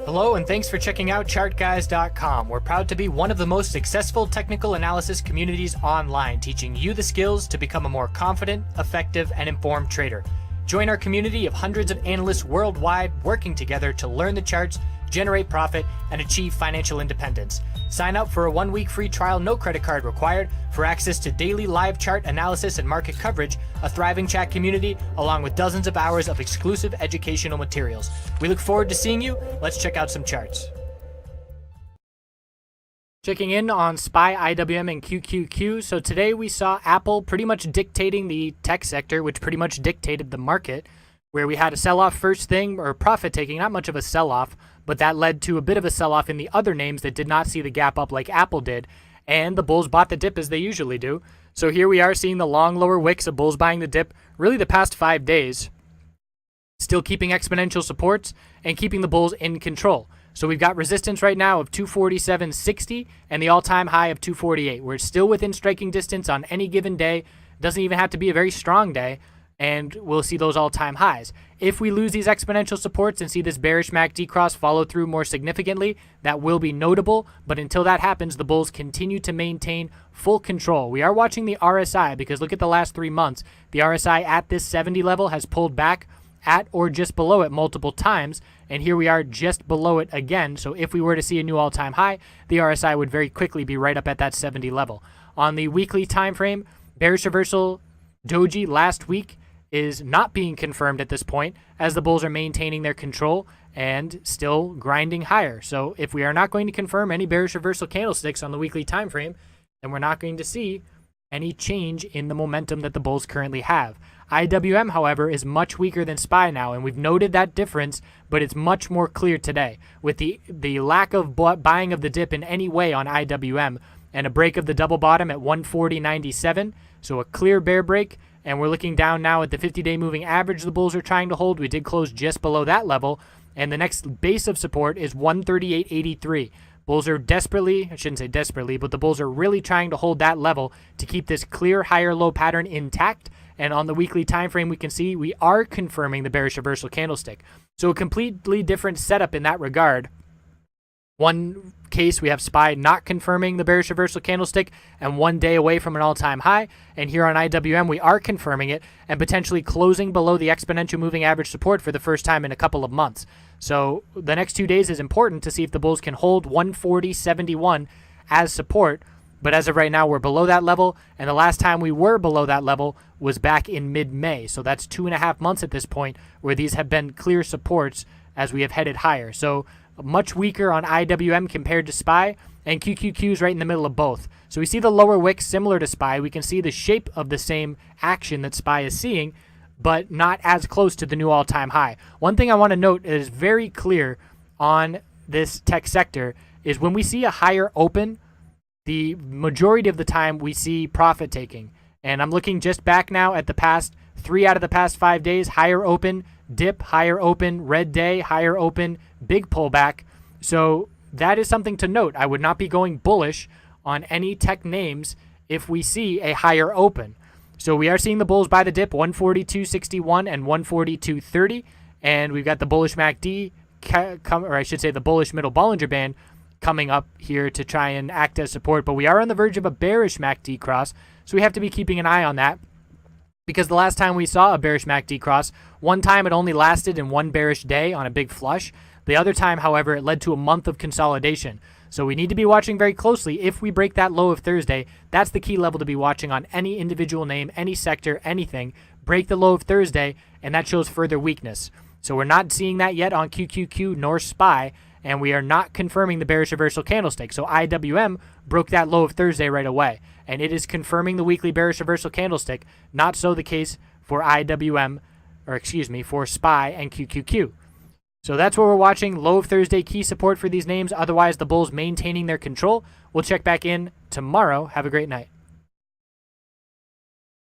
Hello and thanks for checking out ChartGuys.com. We're proud to be one of the most successful technical analysis communities online, teaching you the skills to become a more confident, effective, and informed trader. Join our community of hundreds of analysts worldwide working together to learn the charts, generate profit, and achieve financial independence. Sign up for a 1-week free trial, no credit card required, for access to daily live chart analysis and market coverage, a thriving chat community, along with dozens of hours of exclusive educational materials. We look forward to seeing you. Let's check out some charts. Checking in on SPY IWM and QQQ. So today we saw Apple pretty much dictating the tech sector, which pretty much dictated the market, where we had a sell-off first thing, or profit taking, not much of a sell-off, but that led to a bit of a sell-off in the other names that did not see the gap up like Apple did, and the bulls bought the dip as they usually do. So here we are seeing the long lower wicks of bulls buying the dip really the past 5 days, still keeping exponential supports and keeping the bulls in control. So we've got resistance right now of 247.60 and the all-time high of 248. We're still within striking distance on any given day. Doesn't even have to be a very strong day, and we'll see those all-time highs. If we lose these exponential supports and see this bearish MACD cross follow through more significantly, that will be notable, but until that happens, the bulls continue to maintain full control. We are watching the RSI because look at the last 3 months. The RSI at this 70 level has pulled back at or just below it multiple times, and here we are just below it again. So if we were to see a new all-time high, the RSI would very quickly be right up at that 70 level. On the weekly time frame, bearish reversal doji last week is not being confirmed at this point, as the bulls are maintaining their control and still grinding higher. So if we are not going to confirm any bearish reversal candlesticks on the weekly time frame, then we're not going to see any change in the momentum that the bulls currently have. IWM, however, is much weaker than SPY now, and we've noted that difference, but it's much more clear today. With the lack of buying of the dip in any way on IWM and a break of the double bottom at 140.97, so a clear bear break, and we're looking down now at the 50-day moving average the bulls are trying to hold. We did close just below that level, and the next base of support is 138.83. Bulls are desperately, I shouldn't say desperately, but the bulls are really trying to hold that level to keep this clear higher low pattern intact. And on the weekly time frame, we can see we are confirming the bearish reversal candlestick. So a completely different setup in that regard. One case, we have SPY not confirming the bearish reversal candlestick and 1 day away from an all-time high. And here on IWM, we are confirming it and potentially closing below the exponential moving average support for the first time in a couple of months. So the next 2 days is important to see if the bulls can hold 140.71 as support. But as of right now, we're below that level. And the last time we were below that level was back in mid-May. So that's 2.5 months at this point where these have been clear supports as we have headed higher. So much weaker on IWM compared to SPY, and QQQ is right in the middle of both. So we see the lower wick similar to SPY. We can see the shape of the same action that SPY is seeing, but not as close to the new all-time high. One thing I want to note that is very clear on this tech sector is when we see a higher open, the majority of the time we see profit taking. And I'm looking just back now at the past 3 out of the past 5 days, higher open, dip, higher open, red day, higher open, big pullback. So that is something to note. I would not be going bullish on any tech names if we see a higher open. So we are seeing the bulls buy the dip 142.61 and 142.30, and we've got the bullish MACD, or I should say the bullish middle Bollinger Band coming up here to try and act as support. But we are on the verge of a bearish MACD cross, so we have to be keeping an eye on that. Because the last time we saw a bearish MACD cross, one time it only lasted in 1 bearish day on a big flush. The other time, however, it led to a month of consolidation. So we need to be watching very closely. If we break that low of Thursday, that's the key level to be watching on any individual name, any sector, anything. Break the low of Thursday, and that shows further weakness. So we're not seeing that yet on QQQ nor SPY, and we are not confirming the bearish reversal candlestick. So IWM broke that low of Thursday right away, and it is confirming the weekly bearish reversal candlestick. Not so the case for IWM, or excuse me, for SPY and QQQ. So that's what we're watching. Low of Thursday key support for these names. Otherwise, the bulls maintaining their control. We'll check back in tomorrow. Have a great night.